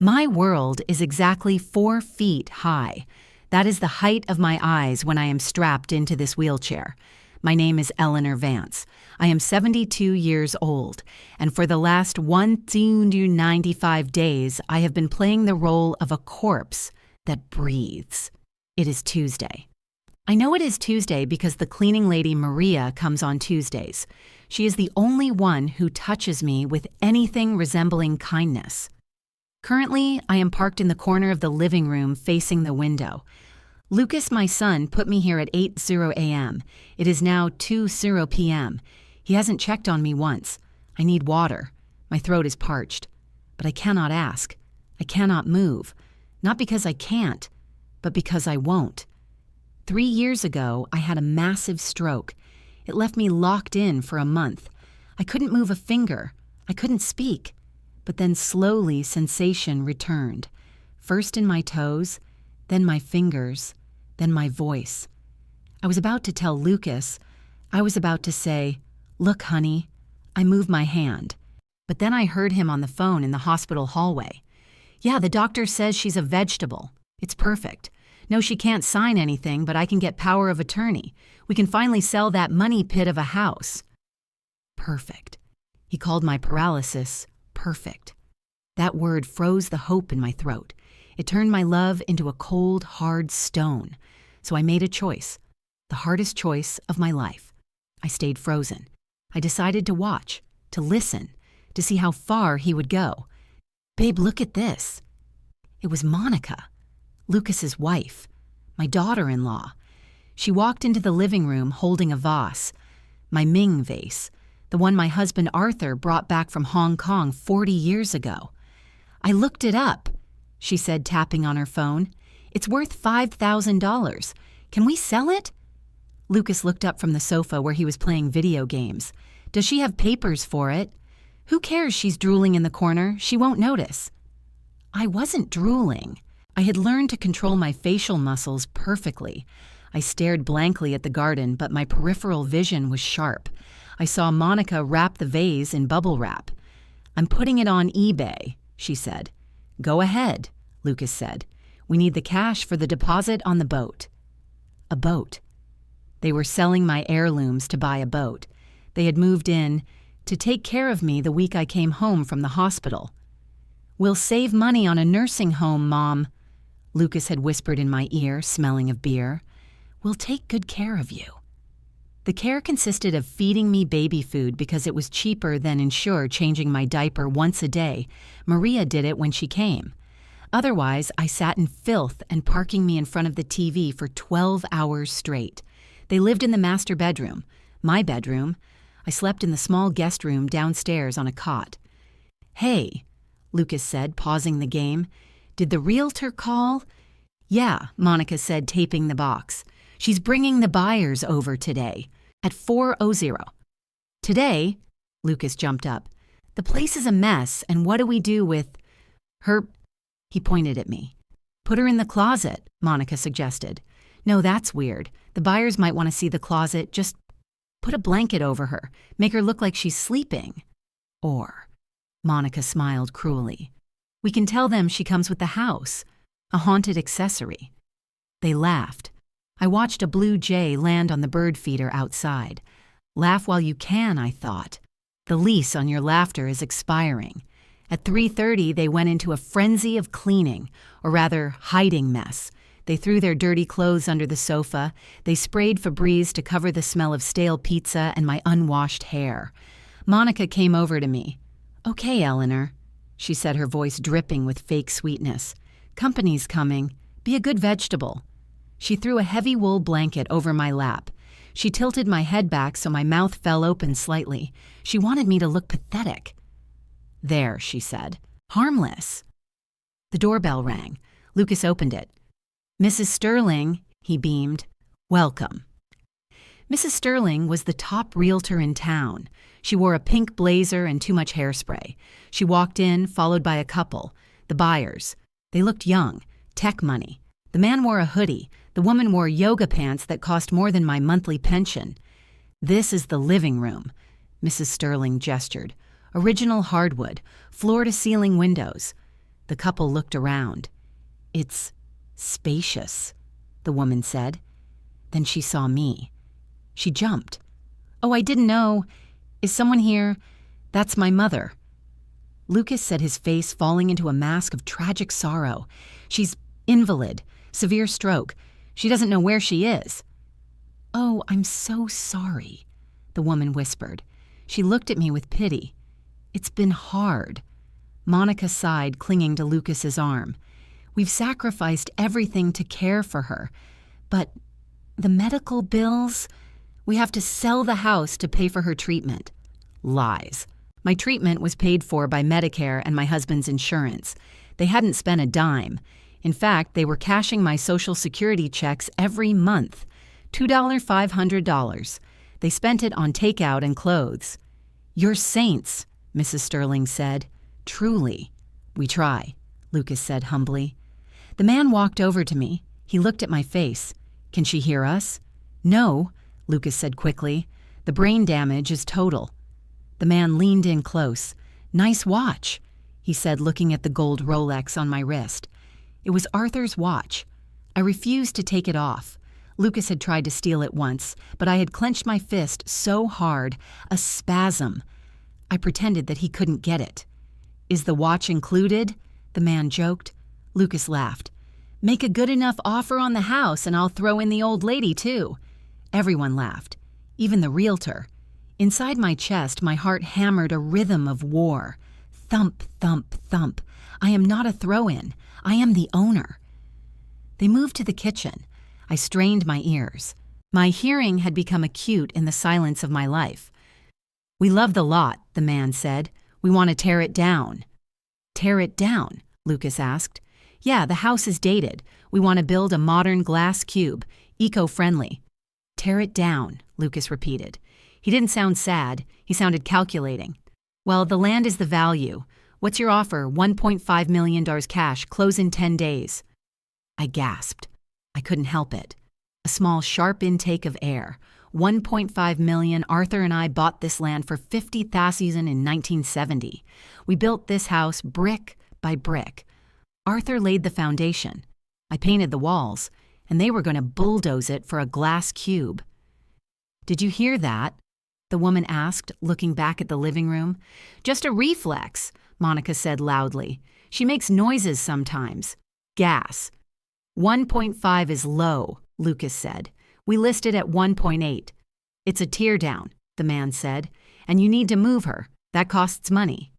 My world is exactly 4 feet high. That is the height of my eyes when I am strapped into this wheelchair. My name is Eleanor Vance. I am 72 years old, and for the last 195 days, I have been playing the role of a corpse that breathes. It is Tuesday. I know it is Tuesday because the cleaning lady Maria comes on Tuesdays. She is the only one who touches me with anything resembling kindness. Currently, I am parked in the corner of the living room facing the window. Lucas, my son, put me here at 8:00 a.m. It is now 2:00 p.m. He hasn't checked on me once. I need water. My throat is parched. But I cannot ask. I cannot move. Not because I can't, but because I won't. 3 years ago, I had a massive stroke. It left me locked in for a month. I couldn't move a finger. I couldn't speak. But then slowly sensation returned. First in my toes, then my fingers, then my voice. I was about to tell Lucas. I was about to say, "Look, honey." I moved my hand. But then I heard him on the phone in the hospital hallway. "Yeah, the doctor says she's a vegetable. It's perfect. No, she can't sign anything, but I can get power of attorney. We can finally sell that money pit of a house." Perfect. He called my paralysis perfect. That word froze the hope in my throat. It turned my love into a cold, hard stone. So I made a choice, the hardest choice of my life. I stayed frozen. I decided to watch, to listen, to see how far he would go. "Babe, look at this." It was Monica, Lucas's wife, my daughter-in-law. She walked into the living room holding a vase, my Ming vase, the one my husband Arthur brought back from Hong Kong 40 years ago. "I looked it up," she said, tapping on her phone. "It's worth $5,000. Can we sell it?" Lucas looked up from the sofa where he was playing video games. "Does she have papers for it?" "Who cares? She's drooling in the corner. She won't notice." I wasn't drooling. I had learned to control my facial muscles perfectly. I stared blankly at the garden, but my peripheral vision was sharp. I saw Monica wrap the vase in bubble wrap. "I'm putting it on eBay," she said. "Go ahead," Lucas said. "We need the cash for the deposit on the boat." A boat. They were selling my heirlooms to buy a boat. They had moved in to take care of me the week I came home from the hospital. "We'll save money on a nursing home, Mom," Lucas had whispered in my ear, smelling of beer. "We'll take good care of you." The care consisted of feeding me baby food because it was cheaper than Ensure changing my diaper once a day. Maria did it when she came. Otherwise, I sat in filth and parking me in front of the TV for 12 hours straight. They lived in the master bedroom, my bedroom. I slept in the small guest room downstairs on a cot. "Hey," Lucas said, pausing the game. "Did the realtor call?" "Yeah," Monica said, taping the box. "She's bringing the buyers over today, at 4:00. "Today?" Lucas jumped up. "The place is a mess, and what do we do with her?" He pointed at me. "Put her in the closet," Monica suggested. "No, that's weird. The buyers might want to see the closet. Just put a blanket over her. Make her look like she's sleeping." Or, Monica smiled cruelly, "we can tell them she comes with the house, a haunted accessory." They laughed. I watched a blue jay land on the bird feeder outside. Laugh while you can, I thought. The lease on your laughter is expiring. At 3:30, they went into a frenzy of cleaning, or rather, hiding mess. They threw their dirty clothes under the sofa. They sprayed Febreze to cover the smell of stale pizza and my unwashed hair. Monica came over to me. "Okay, Eleanor," she said, her voice dripping with fake sweetness. "Company's coming. Be a good vegetable." She threw a heavy wool blanket over my lap. She tilted my head back so my mouth fell open slightly. She wanted me to look pathetic. "There," she said. "Harmless." The doorbell rang. Lucas opened it. "Mrs. Sterling," he beamed. "Welcome." Mrs. Sterling was the top realtor in town. She wore a pink blazer and too much hairspray. She walked in, followed by a couple, the buyers. They looked young, tech money. The man wore a hoodie. The woman wore yoga pants that cost more than my monthly pension. "This is the living room," Mrs. Sterling gestured. "Original hardwood, floor-to-ceiling windows. The couple looked around. "It's spacious," the woman said. Then she saw me. She jumped. "Oh, I didn't know. Is someone here? That's my mother." Lucas said, his face falling into a mask of tragic sorrow. "She's invalid, severe stroke. She doesn't know where she is." "Oh, I'm so sorry," the woman whispered. She looked at me with pity. "It's been hard." Monica sighed, clinging to Lucas's arm. "We've sacrificed everything to care for her. But the medical bills? We have to sell the house to pay for her treatment." Lies. My treatment was paid for by Medicare and my husband's insurance. They hadn't spent a dime. In fact, they were cashing my Social Security checks every month. $2, $500. They spent it on takeout and clothes. "You're saints," Mrs. Sterling said. "Truly." "We try," Lucas said humbly. The man walked over to me. He looked at my face. "Can she hear us?" "No," Lucas said quickly. "The brain damage is total." The man leaned in close. "Nice watch," he said, looking at the gold Rolex on my wrist. It was Arthur's watch. I refused to take it off. Lucas had tried to steal it once, but I had clenched my fist so hard, a spasm. I pretended that he couldn't get it. "Is the watch included?" the man joked. Lucas laughed. "Make a good enough offer on the house and I'll throw in the old lady too." Everyone laughed, even the realtor. Inside my chest, my heart hammered a rhythm of war. Thump, thump, thump. I am not a throw-in. I am the owner. They moved to the kitchen. I strained my ears. My hearing had become acute in the silence of my life. "We love the lot," the man said. "We want to tear it down." "Tear it down?" Lucas asked. "Yeah, the house is dated. We want to build a modern glass cube, eco-friendly." "Tear it down," Lucas repeated. He didn't sound sad. He sounded calculating. "Well, the land is the value. What's your offer? $1.5 million cash, close in 10 days. I gasped. I couldn't help it. A small, sharp intake of air. $1.5 million. Arthur and I bought this land for 50,000 in 1970. We built this house brick by brick. Arthur laid the foundation. I painted the walls, and they were going to bulldoze it for a glass cube. "Did you hear that?" the woman asked, looking back at the living room. "Just a reflex," Monica said loudly. "She makes noises sometimes." "Gas." 1.5 is low, Lucas said. "We listed at 1.8. "It's a teardown," the man said. "And you need to move her. That costs money."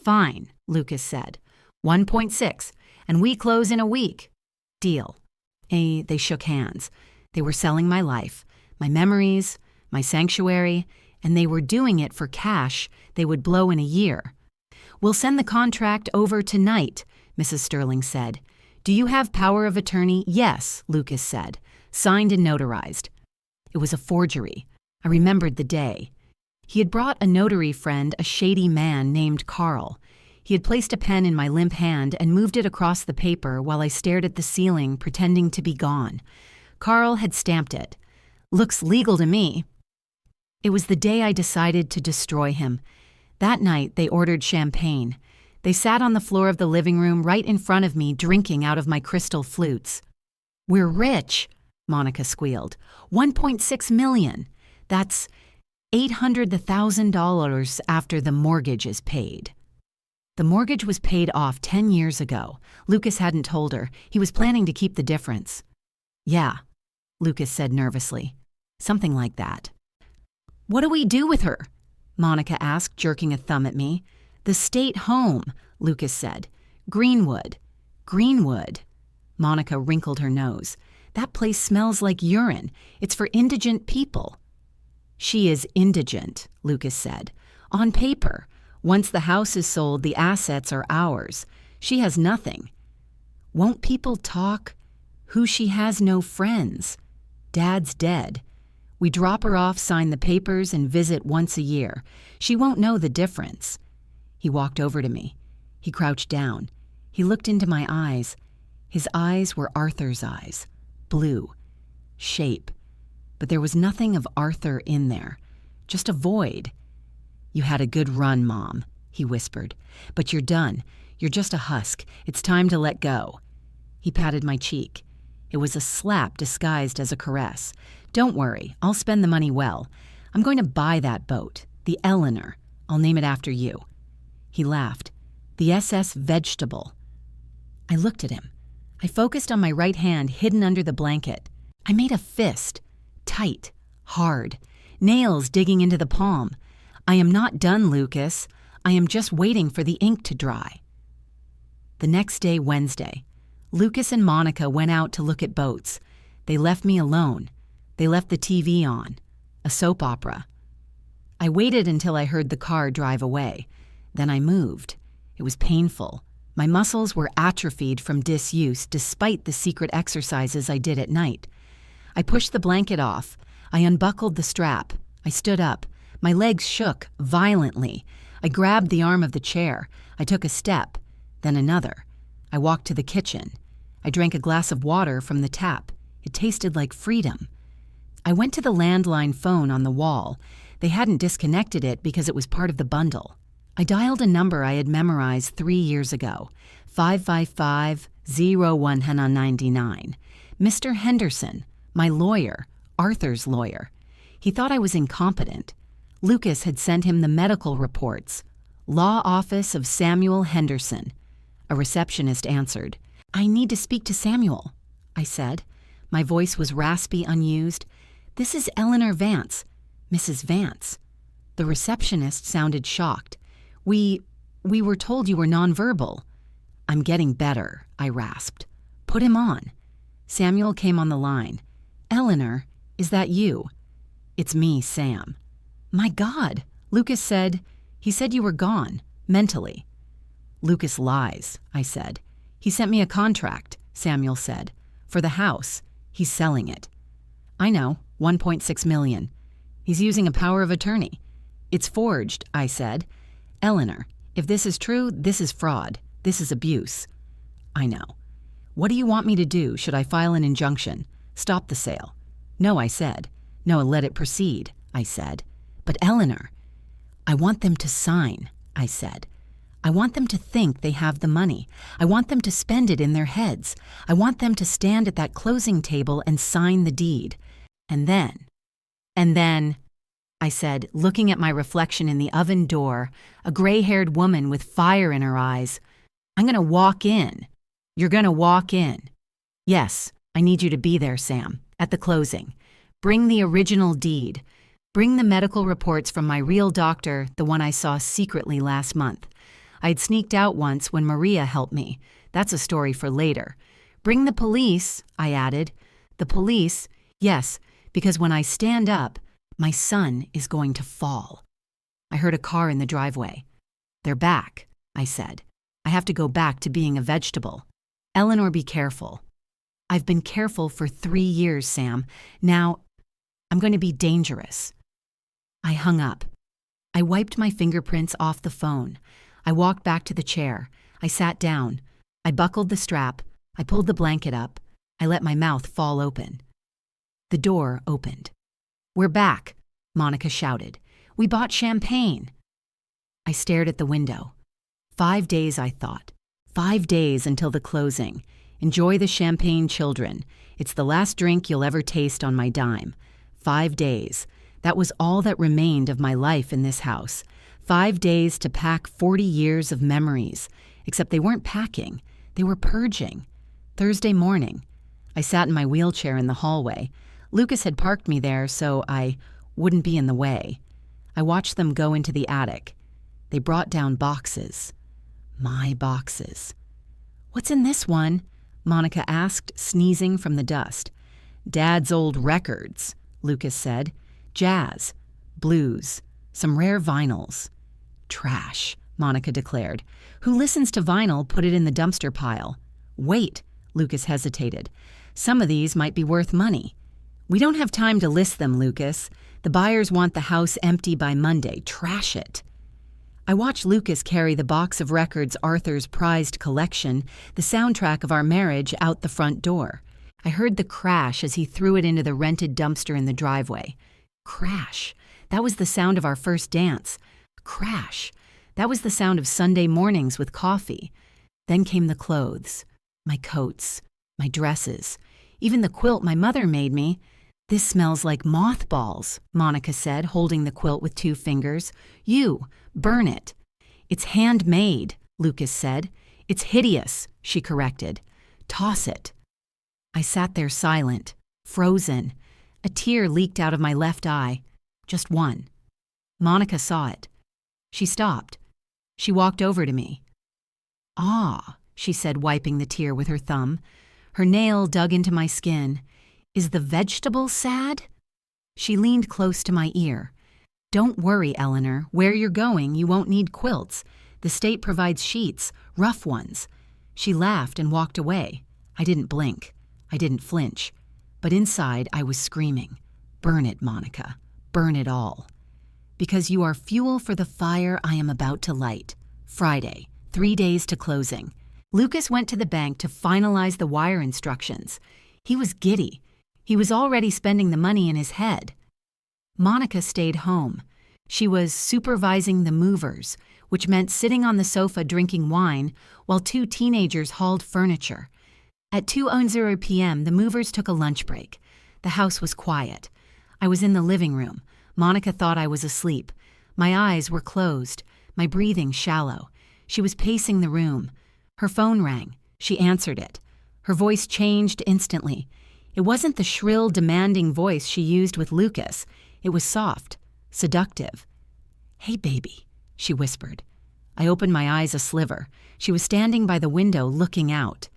"Fine," Lucas said. 1.6, and we close in a week. Deal. They shook hands. They were selling my life, my memories, my sanctuary, and they were doing it for cash they would blow in a year. "We'll send the contract over tonight," Mrs. Sterling said. "Do you have power of attorney?" "Yes," Lucas said. "Signed and notarized." It was a forgery. I remembered the day. He had brought a notary friend, a shady man named Carl. He had placed a pen in my limp hand and moved it across the paper while I stared at the ceiling, pretending to be gone. Carl had stamped it. "Looks legal to me." It was the day I decided to destroy him. That night, they ordered champagne. They sat on the floor of the living room right in front of me, drinking out of my crystal flutes. "We're rich," Monica squealed. $1.6 million. That's $800,000 after the mortgage is paid. The mortgage was paid off 10 years ago. Lucas hadn't told her. He was planning to keep the difference. "Yeah," Lucas said nervously. "Something like that." "What do we do with her?" Monica asked, jerking a thumb at me. "The state home," Lucas said. "Greenwood." "Greenwood?" Monica wrinkled her nose. "That place smells like urine. It's for indigent people." "She is indigent," Lucas said. "On paper. Once the house is sold, the assets are ours. She has nothing." "Won't people talk? Who she has no friends. Dad's dead. We drop her off, sign the papers, and visit once a year. She won't know the difference." He walked over to me. He crouched down. He looked into my eyes. His eyes were Arthur's eyes. Blue. Shape. But there was nothing of Arthur in there. Just a void. "You had a good run, Mom," he whispered. "But you're done. You're just a husk. It's time to let go." He patted my cheek. It was a slap disguised as a caress. "Don't worry, I'll spend the money well. I'm going to buy that boat, the Eleanor. I'll name it after you." He laughed. "The SS Vegetable." I looked at him. I focused on my right hand hidden under the blanket. I made a fist. Tight. Hard. Nails digging into the palm. "I am not done, Lucas. I am just waiting for the ink to dry." The next day, Wednesday, Lucas and Monica went out to look at boats. They left me alone. They left the TV on. A soap opera. I waited until I heard the car drive away. Then I moved. It was painful. My muscles were atrophied from disuse despite the secret exercises I did at night. I pushed the blanket off. I unbuckled the strap. I stood up. My legs shook violently. I grabbed the arm of the chair. I took a step, then another. I walked to the kitchen. I drank a glass of water from the tap. It tasted like freedom. I went to the landline phone on the wall. They hadn't disconnected it because it was part of the bundle. I dialed a number I had memorized 3 years ago, 555-0199. Mr. Henderson, my lawyer, Arthur's lawyer. He thought I was incompetent. Lucas had sent him the medical reports. Law Office of Samuel Henderson. A receptionist answered. "I need to speak to Samuel," I said. My voice was raspy, unused. "This is Eleanor Vance, Mrs. Vance." The receptionist sounded shocked. We were told you were nonverbal." "I'm getting better," I rasped. "Put him on." Samuel came on the line. "Eleanor, is that you?" "It's me, Sam." "My God," Lucas said. "He said you were gone, mentally." "Lucas lies," I said. "He sent me a contract," Samuel said. "For the house. He's selling it." "I know, 1.6 million. He's using a power of attorney." "It's forged," I said. "Eleanor, if this is true, this is fraud. This is abuse." "I know." "What do you want me to do? Should I file an injunction? Stop the sale?" "No," I said. "No, let it proceed," I said. "But Eleanor." "I want them to sign," I said. "I want them to think they have the money. I want them to spend it in their heads. I want them to stand at that closing table and sign the deed. And then, I said, looking at my reflection in the oven door, a gray-haired woman with fire in her eyes, "I'm going to walk in. You're going to walk in. Yes, I need you to be there, Sam, at the closing. Bring the original deed. Bring the medical reports from my real doctor, the one I saw secretly last month. I'd sneaked out once when Maria helped me. That's a story for later. Bring the police," I added. "The police, yes, because when I stand up, my son is going to fall." I heard a car in the driveway. "They're back," I said. "I have to go back to being a vegetable. Eleanor, be careful." "I've been careful for 3 years, Sam. Now, I'm going to be dangerous." I hung up. I wiped my fingerprints off the phone. I walked back to the chair. I sat down. I buckled the strap. I pulled the blanket up. I let my mouth fall open. The door opened. "We're back," Monica shouted. "We bought champagne." I stared at the window. 5 days, I thought. 5 days until the closing. Enjoy the champagne, children. It's the last drink you'll ever taste on my dime. 5 days. That was all that remained of my life in this house. 5 days to pack 40 years of memories. Except they weren't packing. They were purging. Thursday morning. I sat in my wheelchair in the hallway. Lucas had parked me there so I wouldn't be in the way. I watched them go into the attic. They brought down boxes. My boxes. "What's in this one?" Monica asked, sneezing from the dust. "Dad's old records," Lucas said. "Jazz, blues, some rare vinyls." "Trash," Monica declared. "Who listens to vinyl? Put it in the dumpster pile." "Wait," Lucas hesitated. "Some of these might be worth money." "We don't have time to list them, Lucas. The buyers want the house empty by Monday. Trash it." I watched Lucas carry the box of records Arthur's prized collection, the soundtrack of our marriage, out the front door. I heard the crash as he threw it into the rented dumpster in the driveway. Crash. That was the sound of our first dance. Crash. That was the sound of Sunday mornings with coffee. Then came the clothes, my coats, my dresses, even the quilt my mother made me. "This smells like mothballs," Monica said, holding the quilt with 2 fingers. "You, burn it." "It's handmade," Lucas said. "It's hideous," she corrected. "Toss it." I sat there silent, frozen. A tear leaked out of my left eye. Just one. Monica saw it. She stopped. She walked over to me. "Ah," she said, wiping the tear with her thumb. Her nail dug into my skin. "Is the vegetable sad?" She leaned close to my ear. "Don't worry, Eleanor. Where you're going, you won't need quilts. The state provides sheets, rough ones." She laughed and walked away. I didn't blink. I didn't flinch. But inside, I was screaming, "Burn it, Monica. Burn it all. Because you are fuel for the fire I am about to light." Friday, 3 days to closing. Lucas went to the bank to finalize the wire instructions. He was giddy. He was already spending the money in his head. Monica stayed home. She was supervising the movers, which meant sitting on the sofa drinking wine while 2 teenagers hauled furniture. At 2:00 p.m., the movers took a lunch break. The house was quiet. I was in the living room. Monica thought I was asleep. My eyes were closed, my breathing shallow. She was pacing the room. Her phone rang. She answered it. Her voice changed instantly. It wasn't the shrill, demanding voice she used with Lucas. It was soft, seductive. "Hey, baby," she whispered. I opened my eyes a sliver. She was standing by the window looking out.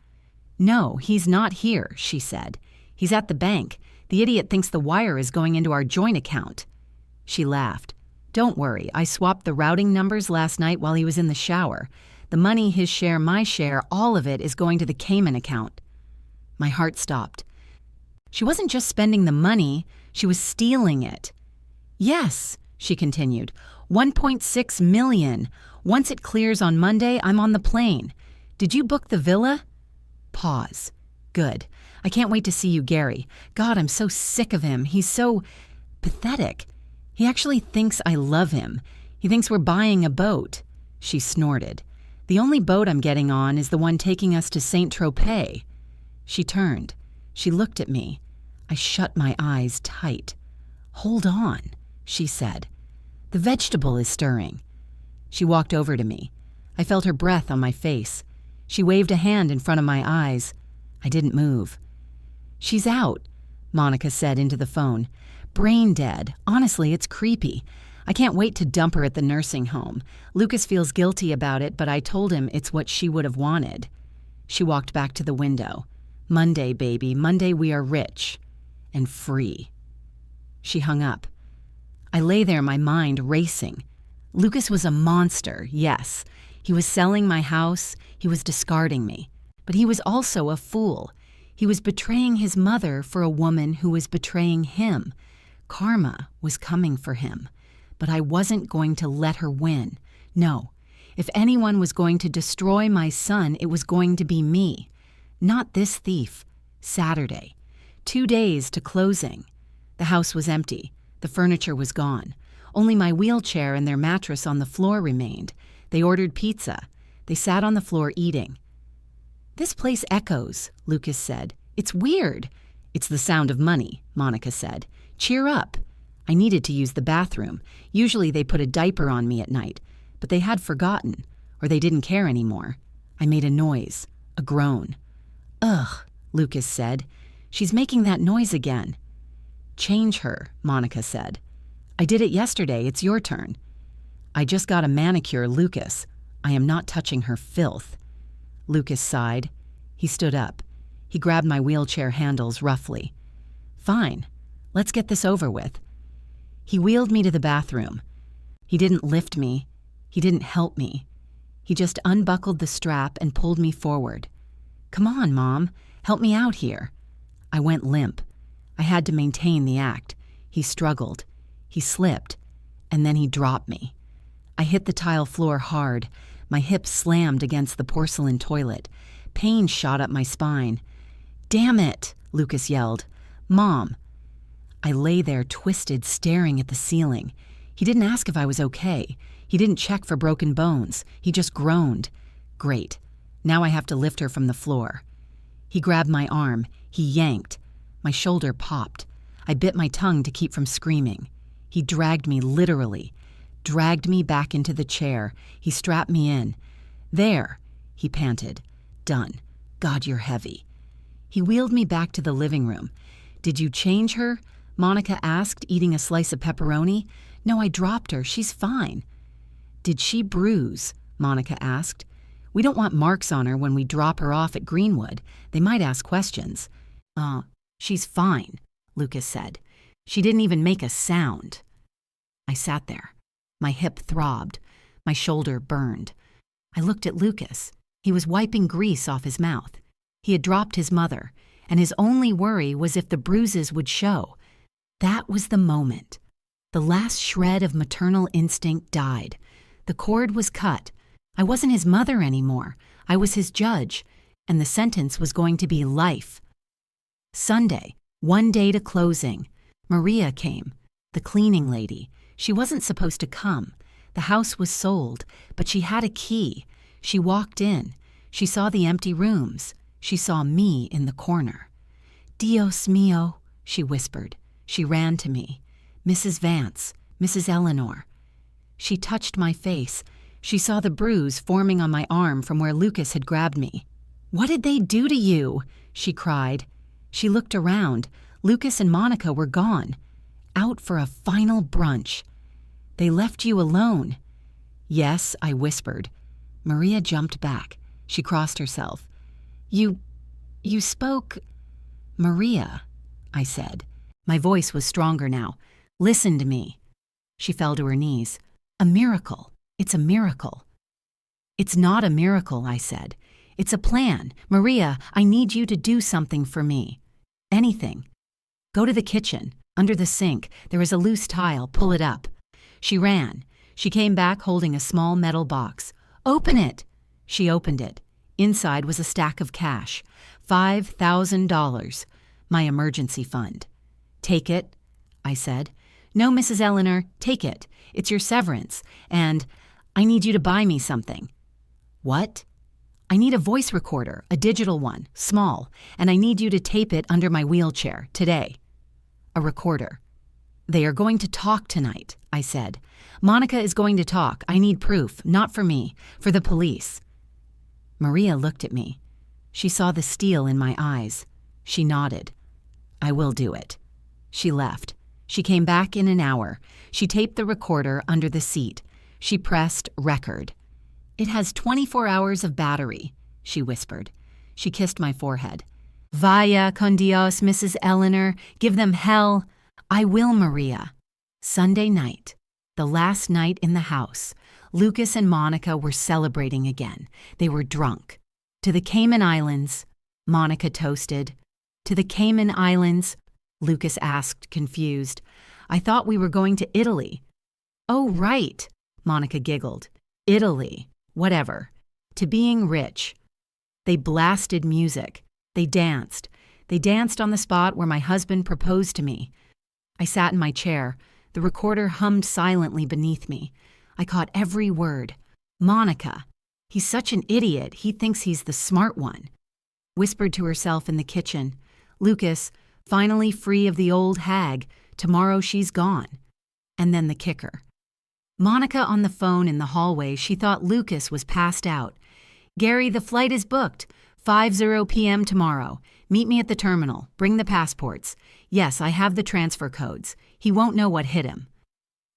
"No, he's not here," she said. "He's at the bank. The idiot thinks the wire is going into our joint account." She laughed. "Don't worry, I swapped the routing numbers last night while he was in the shower. The money, his share, my share, all of it is going to the Cayman account." My heart stopped. She wasn't just spending the money, she was stealing it. "Yes," she continued, $1.6 million. Once it clears on Monday, I'm on the plane. Did you book the villa?" Pause. "Good. I can't wait to see you, Gary. God, I'm so sick of him. He's so pathetic. He actually thinks I love him. He thinks we're buying a boat." She snorted. "The only boat I'm getting on is the one taking us to Saint Tropez." She turned. She looked at me. I shut my eyes tight. "Hold on," she said. "The vegetable is stirring." She walked over to me. I felt her breath on my face. She waved a hand in front of my eyes. I didn't move. "She's out," Monica said into the phone. "Brain dead. Honestly, it's creepy. I can't wait to dump her at the nursing home. Lucas feels guilty about it, but I told him it's what she would have wanted." She walked back to the window. "Monday, baby. Monday we are rich. And free." She hung up. I lay there, my mind racing. Lucas was a monster, yes. He was selling my house. He was discarding me. But he was also a fool. He was betraying his mother for a woman who was betraying him. Karma was coming for him. But I wasn't going to let her win. No. If anyone was going to destroy my son, it was going to be me. Not this thief. Saturday. 2 days to closing. The house was empty. The furniture was gone. Only my wheelchair and their mattress on the floor remained. They ordered pizza. They sat on the floor eating. "This place echoes," Lucas said. "It's weird." "It's the sound of money," Monica said. "Cheer up." I needed to use the bathroom. Usually they put a diaper on me at night, but they had forgotten, or they didn't care anymore. I made a noise, a groan. "Ugh," Lucas said. "She's making that noise again." "Change her," Monica said. "I did it yesterday. It's your turn." "I just got a manicure, Lucas. I am not touching her filth." Lucas sighed. He stood up. He grabbed my wheelchair handles roughly. "Fine. Let's get this over with." He wheeled me to the bathroom. He didn't lift me. He didn't help me. He just unbuckled the strap and pulled me forward. "Come on, Mom. Help me out here." I went limp. I had to maintain the act. He struggled. He slipped. And then he dropped me. I hit the tile floor hard. My hips slammed against the porcelain toilet. Pain shot up my spine. "Damn it," Lucas yelled. "Mom." I lay there twisted, staring at the ceiling. He didn't ask if I was okay. He didn't check for broken bones. He just groaned. Great. Now I have to lift her from the floor. He grabbed my arm. He yanked. My shoulder popped. I bit my tongue to keep from screaming. He dragged me literally, dragged me back into the chair. He strapped me in. "There," he panted. "Done. God, you're heavy." He wheeled me back to the living room. "Did you change her?" Monica asked, eating a slice of pepperoni. "No, I dropped her. She's fine." "Did she bruise?" Monica asked. "We don't want marks on her when we drop her off at Greenwood. They might ask questions." She's fine," Lucas said. "She didn't even make a sound." I sat there. My hip throbbed. My shoulder burned. I looked at Lucas. He was wiping grease off his mouth. He had dropped his mother, and his only worry was if the bruises would show. That was the moment. The last shred of maternal instinct died. The cord was cut. I wasn't his mother anymore. I was his judge, and the sentence was going to be life. Sunday, one day to closing. Maria came, the cleaning lady. She wasn't supposed to come. The house was sold, but she had a key. She walked in. She saw the empty rooms. She saw me in the corner. "Dios mío," she whispered. She ran to me. "Mrs. Vance, Mrs. Eleanor." She touched my face. She saw the bruise forming on my arm from where Lucas had grabbed me. "What did they do to you?" she cried. She looked around. Lucas and Monica were gone, out for a final brunch. "They left you alone." "Yes," I whispered. Maria jumped back. She crossed herself. You spoke." "Maria," I said. My voice was stronger now. "Listen to me." She fell to her knees. "A miracle. It's a miracle." "It's not a miracle," I said. "It's a plan. Maria, I need you to do something for me. Anything. Go to the kitchen. Under the sink, there is a loose tile. Pull it up." She ran. She came back holding a small metal box. "Open it." She opened it. Inside was a stack of cash. $5,000. My emergency fund. "Take it," I said. "No, Mrs. Eleanor, take it. It's your severance. And I need you to buy me something." "What?" "I need a voice recorder, a digital one, small, and I need you to tape it under my wheelchair, today." "A recorder." "They are going to talk tonight," I said. "Monica is going to talk. I need proof, not for me, for the police." Maria looked at me. She saw the steel in my eyes. She nodded. "I will do it." She left. She came back in an hour. She taped the recorder under the seat. She pressed record. "It has 24 hours of battery," she whispered. She kissed my forehead. "Vaya con Dios, Mrs. Eleanor. Give them hell." "I will, Maria." Sunday night, the last night in the house. Lucas and Monica were celebrating again. They were drunk. "To the Cayman Islands," Monica toasted. "To the Cayman Islands?" Lucas asked, confused. "I thought we were going to Italy." "Oh, right," Monica giggled. "Italy. Whatever. To being rich." They blasted music. They danced. They danced on the spot where my husband proposed to me. I sat in my chair. The recorder hummed silently beneath me. I caught every word. "Monica. He's such an idiot. He thinks he's the smart one." Whispered to herself in the kitchen. "Lucas, finally free of the old hag. Tomorrow she's gone." And then the kicker. Monica on the phone in the hallway, she thought Lucas was passed out. "Gary, the flight is booked. 5:00 p.m. tomorrow. Meet me at the terminal. Bring the passports. Yes, I have the transfer codes. He won't know what hit him."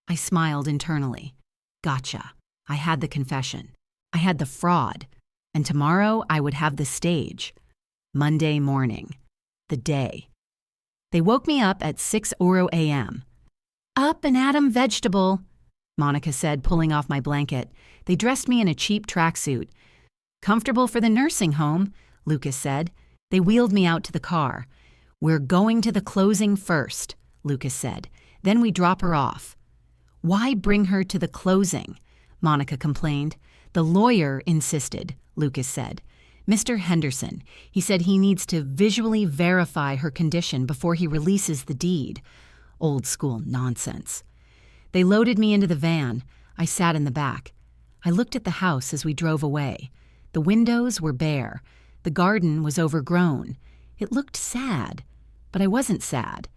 I smiled internally. Gotcha. I had the confession. I had the fraud. And tomorrow I would have the stage. Monday morning. The day. They woke me up at 6:00 a.m. "Up and at 'em, vegetable," Monica said, pulling off my blanket. They dressed me in a cheap tracksuit. "Comfortable for the nursing home," Lucas said. They wheeled me out to the car. "We're going to the closing first," Lucas said. "Then we drop her off." "Why bring her to the closing?" Monica complained. "The lawyer insisted," Lucas said. "Mr. Henderson, he said he needs to visually verify her condition before he releases the deed." Old school nonsense. They loaded me into the van. I sat in the back. I looked at the house as we drove away. The windows were bare. The garden was overgrown. It looked sad, but I wasn't sad.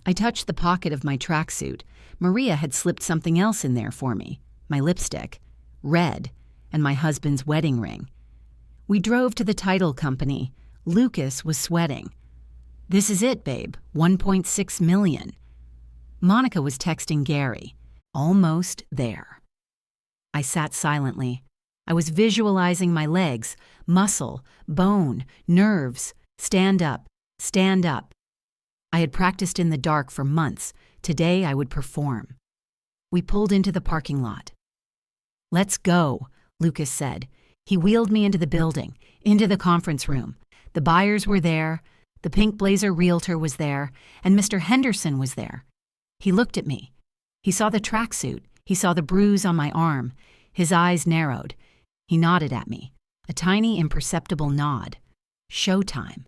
I touched the pocket of my tracksuit. Maria had slipped something else in there for me. My lipstick, red, and my husband's wedding ring. We drove to the title company. Lucas was sweating. "This is it, babe. 1.6 million. Monica was texting Gary. "Almost there." I sat silently. I was visualizing my legs, muscle, bone, nerves. Stand up, stand up. I had practiced in the dark for months. Today I would perform. We pulled into the parking lot. "Let's go," Lucas said. He wheeled me into the building, into the conference room. The buyers were there, the pink blazer realtor was there, and Mr. Henderson was there. He looked at me. He saw the tracksuit. He saw the bruise on my arm. His eyes narrowed. He nodded at me, a tiny, imperceptible nod. Showtime.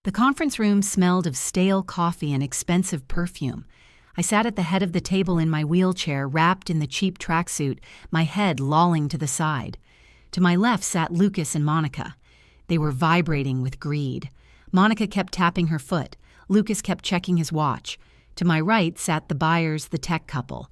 The conference room smelled of stale coffee and expensive perfume. I sat at the head of the table in my wheelchair, wrapped in the cheap tracksuit, my head lolling to the side. To my left sat Lucas and Monica. They were vibrating with greed. Monica kept tapping her foot. Lucas kept checking his watch. To my right sat the buyers, the tech couple.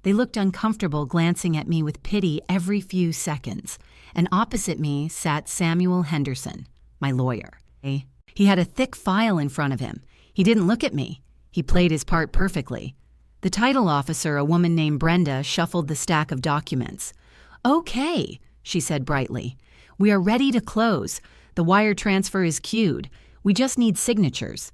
They looked uncomfortable, glancing at me with pity every few seconds. And opposite me sat Samuel Henderson, my lawyer. He had a thick file in front of him. He didn't look at me. He played his part perfectly. The title officer, a woman named Brenda, shuffled the stack of documents. "Okay," she said brightly. "We are ready to close. The wire transfer is queued. We just need signatures."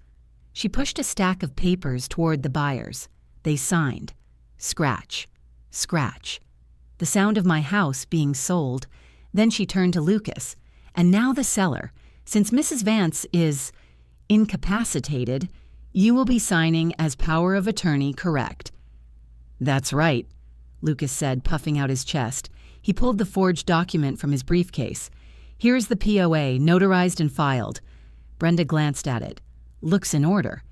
She pushed a stack of papers toward the buyers. They signed. Scratch. Scratch. The sound of my house being sold. Then she turned to Lucas. "And now the seller. Since Mrs. Vance is incapacitated, you will be signing as power of attorney, correct?" "That's right," Lucas said, puffing out his chest. He pulled the forged document from his briefcase. "Here's the POA, notarized and filed." Brenda glanced at it. "Looks in order."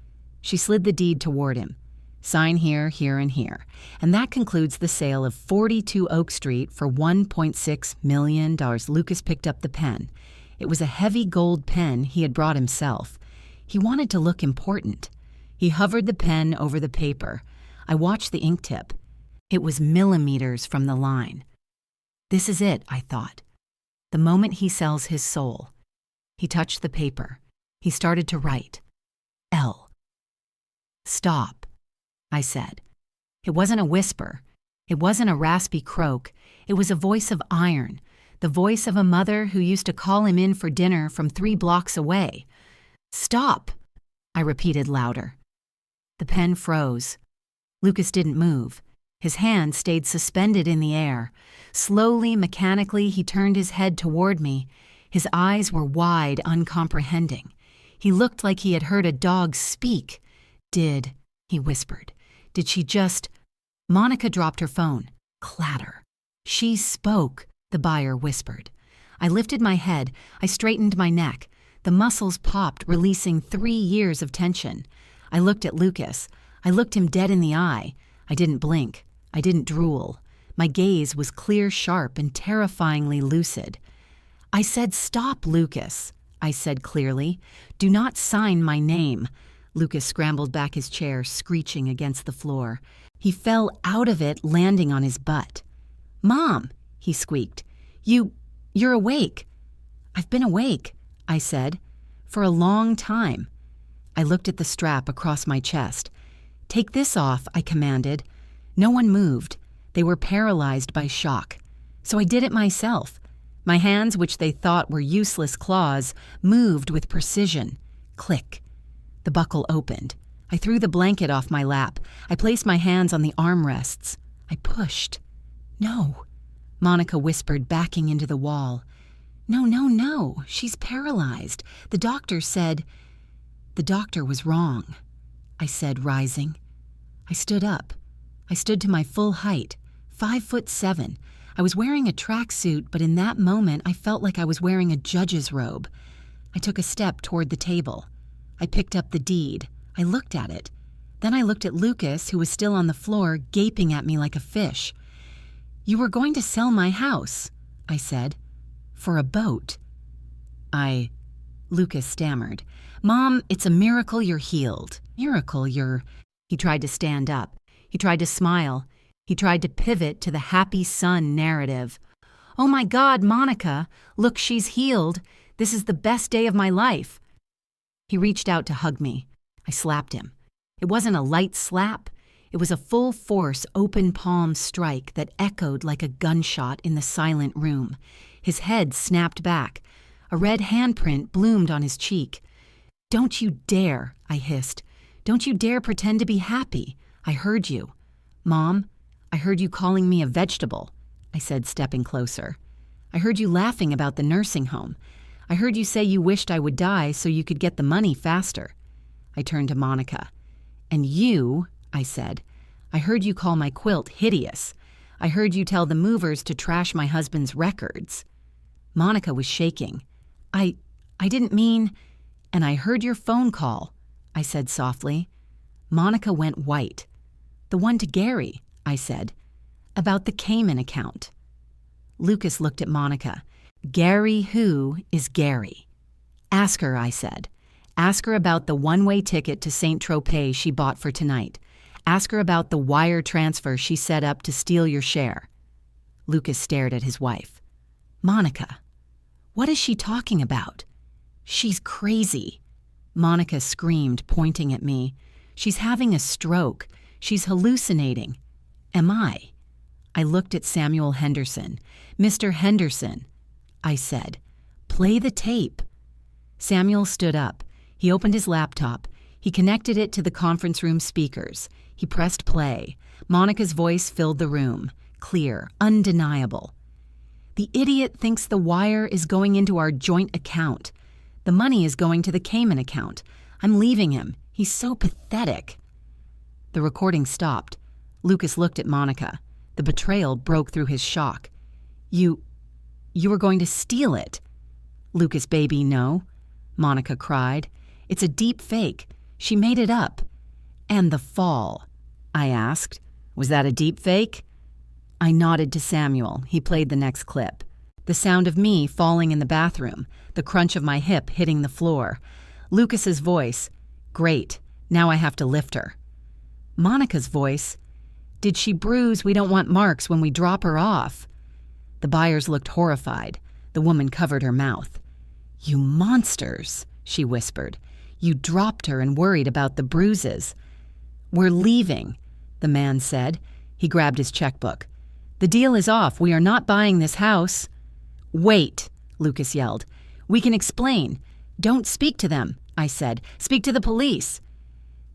She slid the deed toward him. "Sign here, here, and here. And that concludes the sale of 42 Oak Street for $1.6 million. Lucas picked up the pen. It was a heavy gold pen he had brought himself. He wanted to look important. He hovered the pen over the paper. I watched the ink tip. It was millimeters from the line. This is it, I thought. The moment he sells his soul. He touched the paper. He started to write. L. "Stop," I said. It wasn't a whisper. It wasn't a raspy croak. It was a voice of iron. The voice of a mother who used to call him in for dinner from 3 blocks away. "Stop," I repeated louder. The pen froze. Lucas didn't move. His hand stayed suspended in the air. Slowly, mechanically, he turned his head toward me. His eyes were wide, uncomprehending. He looked like he had heard a dog speak. He whispered. "Did she just—" Monica dropped her phone. Clatter. "She spoke," the buyer whispered. I lifted my head. I straightened my neck. The muscles popped, releasing 3 years of tension. I looked at Lucas. I looked him dead in the eye. I didn't blink. I didn't drool. My gaze was clear, sharp, and terrifyingly lucid. "I said stop, Lucas," I said clearly. "Do not sign my name." Lucas scrambled back his chair, screeching against the floor. He fell out of it, landing on his butt. "Mom," he squeaked. You're awake." "I've been awake," I said, "for a long time." I looked at the strap across my chest. "Take this off," I commanded. No one moved. They were paralyzed by shock. So I did it myself. My hands, which they thought were useless claws, moved with precision. Click. The buckle opened. I threw the blanket off my lap. I placed my hands on the armrests. I pushed. "No," Monica whispered, backing into the wall. No, she's paralyzed. The doctor said—" "The doctor was wrong," I said, rising. I stood up. I stood to my full height, 5'7". I was wearing a tracksuit, but in that moment I felt like I was wearing a judge's robe. I took a step toward the table. I picked up the deed. I looked at it. Then I looked at Lucas, who was still on the floor, gaping at me like a fish. "You were going to sell my house," I said. For a boat. Lucas stammered. Mom, it's a miracle you're healed. Miracle you're... He tried to stand up. He tried to smile. He tried to pivot to the happy son narrative. Oh my God, Monica, look, she's healed. This is the best day of my life. He reached out to hug me. I slapped him. It wasn't a light slap. It was a full-force, open-palm strike that echoed like a gunshot in the silent room. His head snapped back. A red handprint bloomed on his cheek. Don't you dare, I hissed. Don't you dare pretend to be happy. I heard you. Mom, I heard you calling me a vegetable, I said, stepping closer. I heard you laughing about the nursing home. I heard you say you wished I would die so you could get the money faster. I turned to Monica. And you, I said, I heard you call my quilt hideous. I heard you tell the movers to trash my husband's records. Monica was shaking. I didn't mean... And I heard your phone call, I said softly. Monica went white. The one to Gary, I said. About the Cayman account. Lucas looked at Monica. Gary who is Gary? Ask her, I said. Ask her about the one-way ticket to St. Tropez she bought for tonight. Ask her about the wire transfer she set up to steal your share. Lucas stared at his wife. Monica, what is she talking about? She's crazy. Monica screamed, pointing at me. She's having a stroke. She's hallucinating. Am I? I looked at Samuel Henderson. Mr. Henderson, I said, play the tape. Samuel stood up. He opened his laptop. He connected it to the conference room speakers. He pressed play. Monica's voice filled the room, clear, undeniable. The idiot thinks the wire is going into our joint account. The money is going to the Cayman account. I'm leaving him. He's so pathetic. The recording stopped. Lucas looked at Monica. The betrayal broke through his shock. You were going to steal it. Lucas, baby, no. Monica cried. It's a deep fake. She made it up. And the fall, I asked. Was that a deep fake? I nodded to Samuel. He played the next clip. The sound of me falling in the bathroom, the crunch of my hip hitting the floor. Lucas's voice, great, now I have to lift her. Monica's voice, did she bruise? We don't want marks when we drop her off. The buyers looked horrified. The woman covered her mouth. You monsters, she whispered. You dropped her and worried about the bruises. We're leaving, the man said. He grabbed his checkbook. The deal is off. We are not buying this house. Wait, Lucas yelled. We can explain. Don't speak to them, I said. Speak to the police.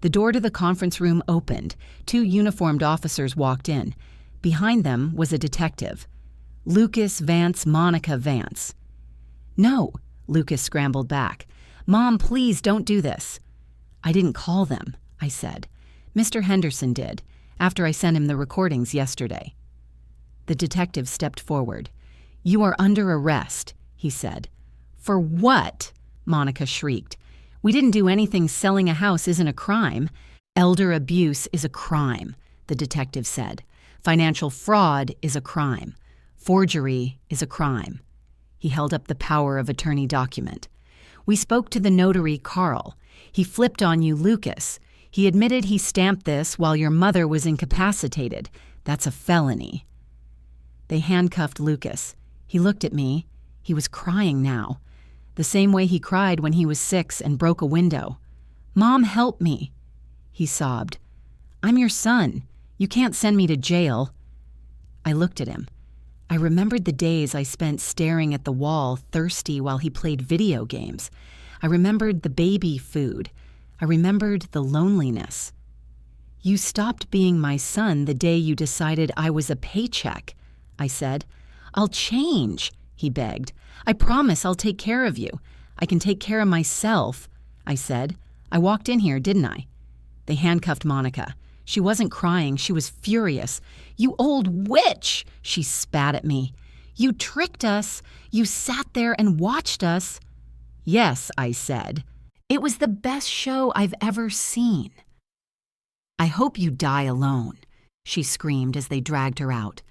The door to the conference room opened. 2 uniformed officers walked in. Behind them was a detective. Lucas Vance, Monica Vance. No, Lucas scrambled back. Mom, please don't do this. I didn't call them, I said. Mr. Henderson did, after I sent him the recordings yesterday. The detective stepped forward. You are under arrest, he said. For what? Monica shrieked. We didn't do anything. Selling a house isn't a crime. Elder abuse is a crime, the detective said. Financial fraud is a crime. Forgery is a crime. He held up the power of attorney document. We spoke to the notary, Carl. He flipped on you, Lucas. He admitted he stamped this while your mother was incapacitated. That's a felony. They handcuffed Lucas. He looked at me. He was crying now, the same way he cried when he was 6 and broke a window. Mom, help me, he sobbed. I'm your son. You can't send me to jail. I looked at him. I remembered the days I spent staring at the wall, thirsty while he played video games. I remembered the baby food. I remembered the loneliness. You stopped being my son the day you decided I was a paycheck, I said. I'll change, he begged. I promise I'll take care of you. I can take care of myself, I said. I walked in here, didn't I? They handcuffed Monica. She wasn't crying. She was furious. You old witch, she spat at me. You tricked us. You sat there and watched us. Yes, I said. It was the best show I've ever seen. I hope you die alone, she screamed as they dragged her out.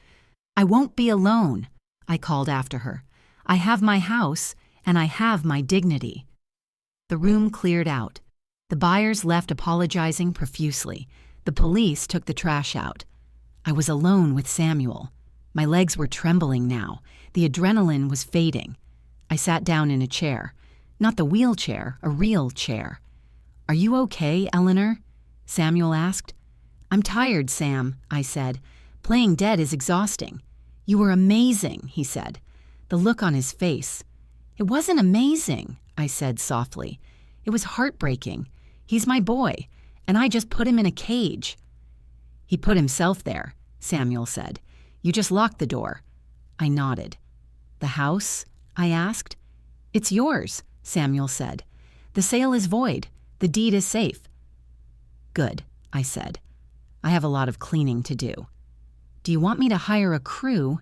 I won't be alone, I called after her. I have my house, and I have my dignity." The room cleared out. The buyers left apologizing profusely. The police took the trash out. I was alone with Samuel. My legs were trembling now. The adrenaline was fading. I sat down in a chair. Not the wheelchair, a real chair. "Are you okay, Eleanor?" Samuel asked. "I'm tired, Sam," I said. "Playing dead is exhausting." "You were amazing," he said. The look on his face. "It wasn't amazing," I said softly. "It was heartbreaking. He's my boy, and I just put him in a cage." "He put himself there," Samuel said. "You just locked the door." I nodded. "The house?" I asked. "It's yours," Samuel said. "The sale is void. The deed is safe." "Good," I said. "I have a lot of cleaning to do." "Do you want me to hire a crew?"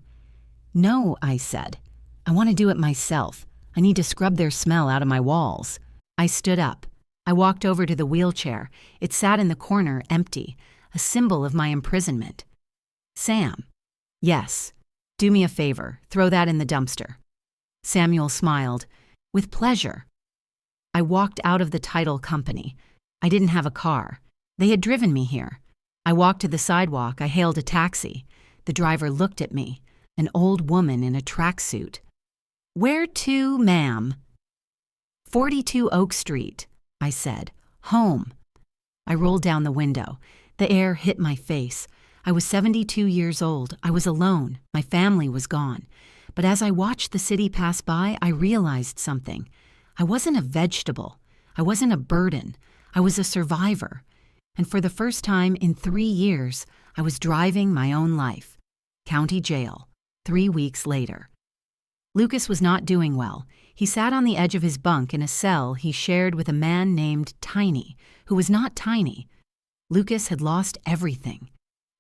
"No," I said. "I want to do it myself. I need to scrub their smell out of my walls." I stood up. I walked over to the wheelchair. It sat in the corner, empty, a symbol of my imprisonment. "Sam." "Yes. Do me a favor. Throw that in the dumpster." Samuel smiled. "With pleasure." I walked out of the title company. I didn't have a car. They had driven me here. I walked to the sidewalk. I hailed a taxi. The driver looked at me, an old woman in a tracksuit. "Where to, ma'am?" 42 Oak Street, I said. "Home." I rolled down the window. The air hit my face. I was 72 years old. I was alone. My family was gone. But as I watched the city pass by, I realized something. I wasn't a vegetable. I wasn't a burden. I was a survivor. And for the first time in 3 years, I was driving my own life. County jail, 3 weeks later. Lucas was not doing well. He sat on the edge of his bunk in a cell he shared with a man named Tiny, who was not tiny. Lucas had lost everything.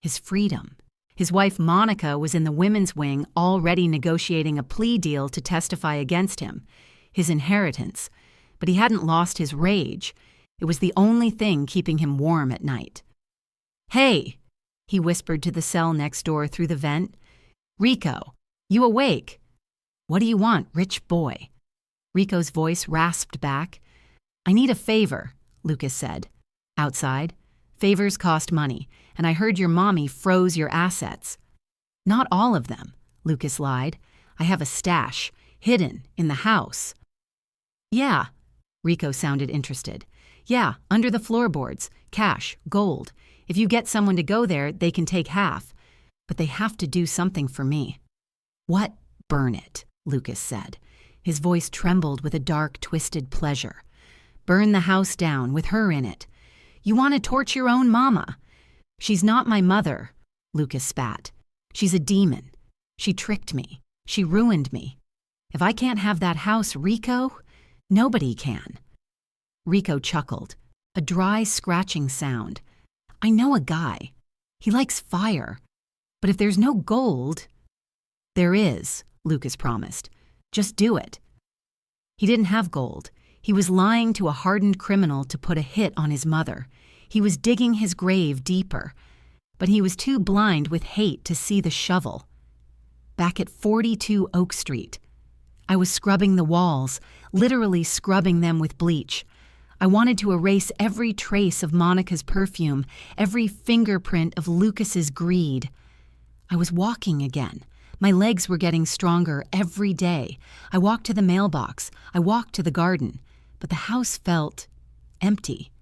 His freedom. His wife Monica was in the women's wing already negotiating a plea deal to testify against him. His inheritance. But he hadn't lost his rage. It was the only thing keeping him warm at night. "Hey," he whispered to the cell next door through the vent. "Rico, you awake?" "What do you want, rich boy?" Rico's voice rasped back. "I need a favor," Lucas said. "Outside? Favors cost money, and I heard your mommy froze your assets." "Not all of them," Lucas lied. "I have a stash, hidden in the house." "Yeah," Rico sounded interested. "Yeah, under the floorboards, cash, gold. If you get someone to go there, they can take half. But they have to do something for me." "What? Burn it," Lucas said. His voice trembled with a dark, twisted pleasure. "Burn the house down with her in it. You want to torch your own mama." "She's not my mother," Lucas spat. "She's a demon. She tricked me. She ruined me. If I can't have that house, Rico, nobody can." Rico chuckled, a dry, scratching sound. "I know a guy. He likes fire. But if there's no gold—" "There is," Lucas promised. "Just do it." He didn't have gold. He was lying to a hardened criminal to put a hit on his mother. He was digging his grave deeper. But he was too blind with hate to see the shovel. Back at 42 Oak Street. I was scrubbing the walls, literally scrubbing them with bleach. I wanted to erase every trace of Monica's perfume, every fingerprint of Lucas's greed. I was walking again. My legs were getting stronger every day. I walked to the mailbox. I walked to the garden. But the house felt empty.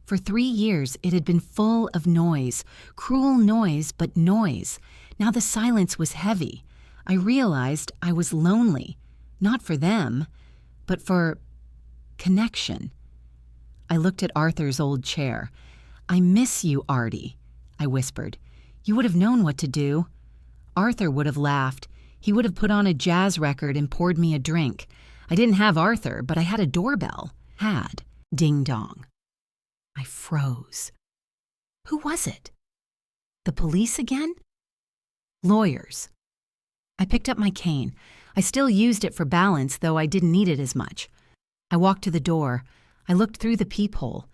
For 3 years, it had been full of noise. Cruel noise, but noise. Now the silence was heavy. I realized I was lonely. Not for them, but for connection. I looked at Arthur's old chair. "I miss you, Artie," I whispered. "You would have known what to do." Arthur would have laughed. He would have put on a jazz record and poured me a drink. I didn't have Arthur, but I had a doorbell. Had. Ding dong. I froze. Who was it? The police again? Lawyers. I picked up my cane. I still used it for balance, though I didn't need it as much. I walked to the door. I looked through the peephole.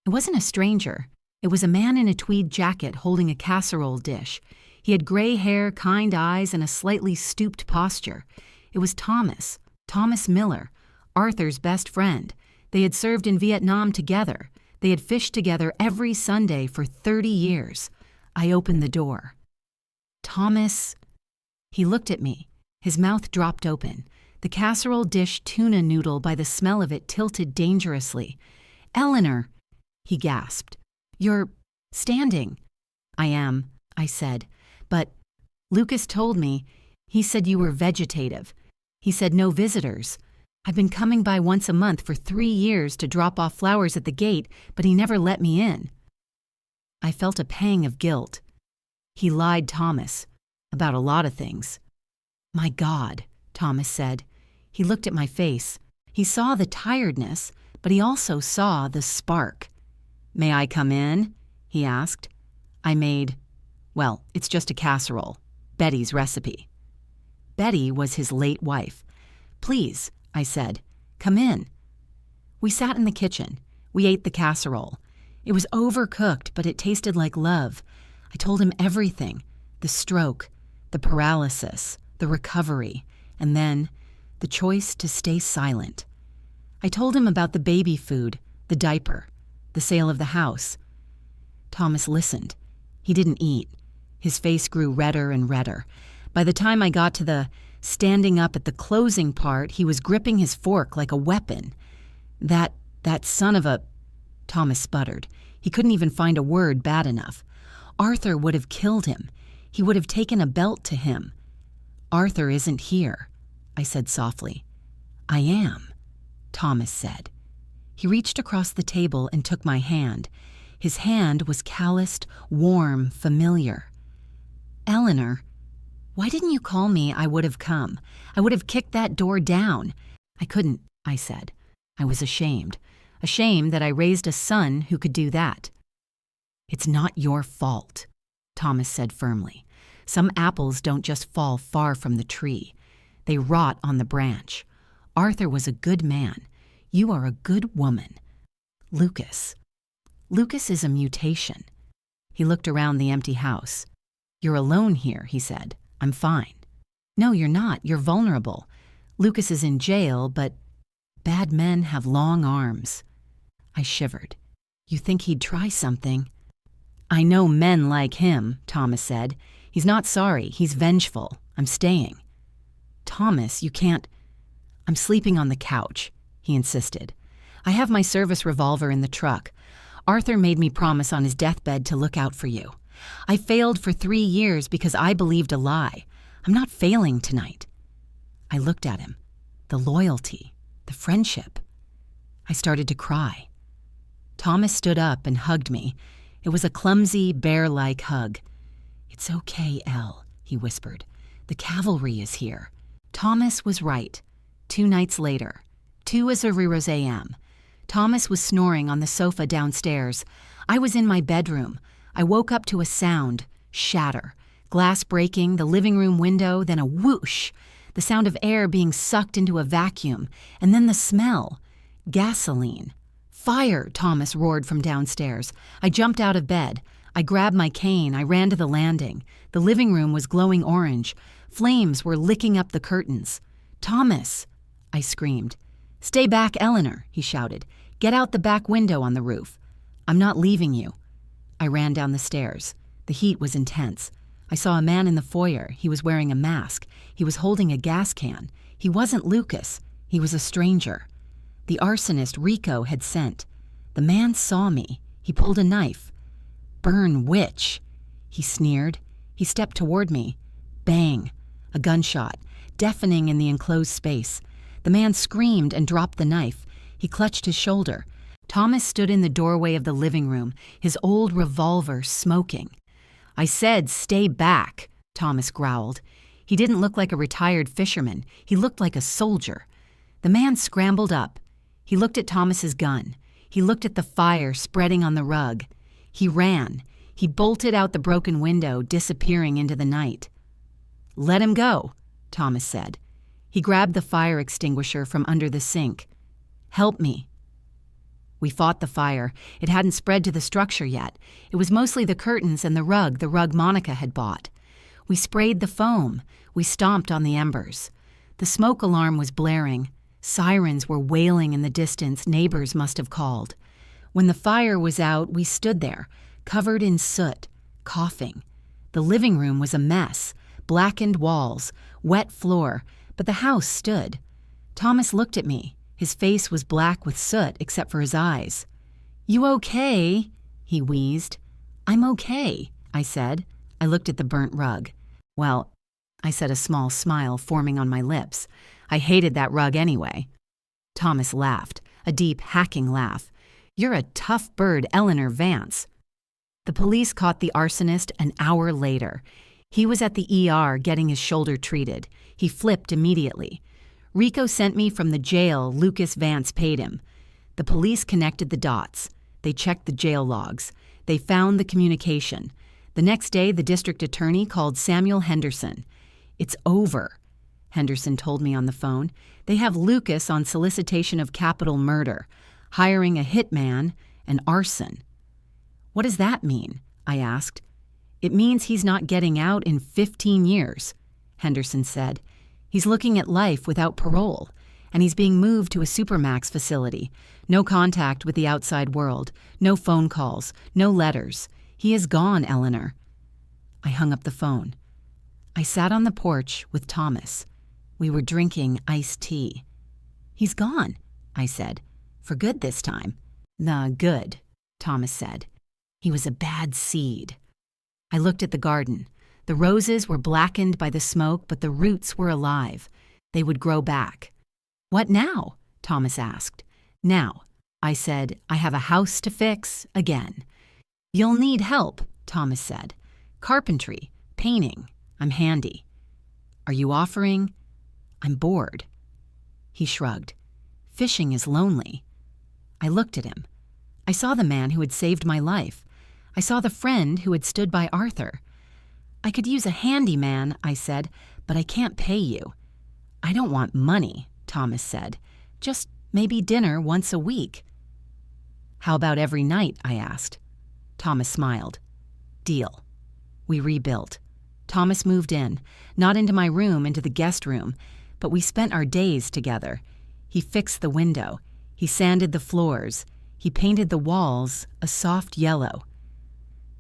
It wasn't a stranger. It was a man in a tweed jacket holding a casserole dish. He had gray hair, kind eyes, and a slightly stooped posture. It was Thomas, Thomas Miller, Arthur's best friend. They had served in Vietnam together. They had fished together every Sunday for 30 years. I opened the door. Thomas. He looked at me. His mouth dropped open. The casserole dish tuna noodle by the smell of it tilted dangerously. "Eleanor," he gasped. "You're standing." "I am," I said. "But Lucas told me. He said you were vegetative. He said no visitors. I've been coming by once a month for 3 years to drop off flowers at the gate, but he never let me in." I felt a pang of guilt. He lied, Thomas, about a lot of things. "My God," Thomas said. He looked at my face. He saw the tiredness, but he also saw the spark. "May I come in?" he asked. I made, well, it's just a casserole, Betty's recipe. Betty was his late wife. "Please," I said, "come in." We sat in the kitchen. We ate the casserole. It was overcooked, but it tasted like love. I told him everything, the stroke, the paralysis, the recovery, and then the choice to stay silent. I told him about the baby food, the diaper, the sale of the house. Thomas listened. He didn't eat. His face grew redder and redder. By the time I got to the standing up at the closing part, he was gripping his fork like a weapon. That son of a... Thomas sputtered. He couldn't even find a word bad enough. Arthur would have killed him. He would have taken a belt to him. "Arthur isn't here," I said softly. "I am," Thomas said. He reached across the table and took my hand. His hand was calloused, warm, familiar. "Eleanor, why didn't you call me? I would have come. I would have kicked that door down." "I couldn't," I said. I was ashamed. Ashamed that I raised a son who could do that. "It's not your fault," Thomas said firmly. "Some apples don't just fall far from the tree. They rot on the branch. Arthur was a good man. You are a good woman. Lucas is a mutation." He looked around the empty house. "You're alone here," he said. "I'm fine." "No, you're not. You're vulnerable. Lucas is in jail, but bad men have long arms." I shivered. "You think he'd try something?" "I know men like him," Thomas said. "He's not sorry. He's vengeful. I'm staying." "Thomas, you can't..." "I'm sleeping on the couch," he insisted. "I have my service revolver in the truck. Arthur made me promise on his deathbed to look out for you. I failed for 3 years because I believed a lie. I'm not failing tonight." I looked at him. The loyalty, the friendship. I started to cry. Thomas stood up and hugged me. It was a clumsy, bear-like hug. "It's okay, Elle," he whispered. "The cavalry is here." Thomas was right. 2 nights later, 2:00 a.m., Thomas was snoring on the sofa downstairs. I was in my bedroom. I woke up to a sound, shatter, glass breaking, the living room window, then a whoosh, the sound of air being sucked into a vacuum, and then the smell, gasoline. "Fire!" Thomas roared from downstairs. I jumped out of bed. I grabbed my cane. I ran to the landing. The living room was glowing orange. Flames were licking up the curtains. "Thomas!" I screamed. "Stay back, Eleanor," he shouted. "Get out the back window on the roof. I'm not leaving you." I ran down the stairs. The heat was intense. I saw a man in the foyer. He was wearing a mask. He was holding a gas can. He wasn't Lucas. He was a stranger. The arsonist Rico had sent. The man saw me. He pulled a knife. "Burn witch," he sneered. He stepped toward me. Bang! A gunshot, deafening in the enclosed space. The man screamed and dropped the knife. He clutched his shoulder. Thomas stood in the doorway of the living room, his old revolver smoking. "I said stay back," Thomas growled. He didn't look like a retired fisherman. He looked like a soldier. The man scrambled up. He looked at Thomas's gun. He looked at the fire spreading on the rug. He ran. He bolted out the broken window, disappearing into the night. "Let him go," Thomas said. He grabbed the fire extinguisher from under the sink. "Help me." We fought the fire. It hadn't spread to the structure yet. It was mostly the curtains and the rug Monica had bought. We sprayed the foam. We stomped on the embers. The smoke alarm was blaring. Sirens were wailing in the distance. Neighbors must have called. When the fire was out, we stood there, covered in soot, coughing. The living room was a mess, blackened walls, wet floor, but the house stood. Thomas looked at me. His face was black with soot except for his eyes. "You okay?" he wheezed. "I'm okay," I said. I looked at the burnt rug. "Well," I said, a small smile forming on my lips. "I hated that rug anyway." Thomas laughed, a deep, hacking laugh. "You're a tough bird, Eleanor Vance." The police caught the arsonist an hour later. He was at the ER getting his shoulder treated. He flipped immediately. Rico sent me from the jail Lucas Vance paid him. The police connected the dots. They checked the jail logs. They found the communication. The next day, the district attorney called Samuel Henderson. "It's over," Henderson told me on the phone. "They have Lucas on solicitation of capital murder, hiring a hitman, and arson." "What does that mean?" I asked. "It means he's not getting out in 15 years, Henderson said. "He's looking at life without parole, and he's being moved to a supermax facility. No contact with the outside world, no phone calls, no letters. He is gone, Eleanor." I hung up the phone. I sat on the porch with Thomas. We were drinking iced tea. "He's gone," I said. "For good this time." "Nah, good," Thomas said. "He was a bad seed." I looked at the garden. The roses were blackened by the smoke, but the roots were alive. They would grow back. "What now?" Thomas asked. "Now," I said, "I have a house to fix again." "You'll need help," Thomas said. "Carpentry, painting. I'm handy." "Are you offering?" "I'm bored." He shrugged. "Fishing is lonely." I looked at him. I saw the man who had saved my life. I saw the friend who had stood by Arthur. "I could use a handyman," I said, "but I can't pay you." "I don't want money," Thomas said. "Just maybe dinner once a week." "How about every night?" I asked. Thomas smiled. "Deal." We rebuilt. Thomas moved in, not into my room, into the guest room, but we spent our days together. He fixed the window. He sanded the floors. He painted the walls a soft yellow.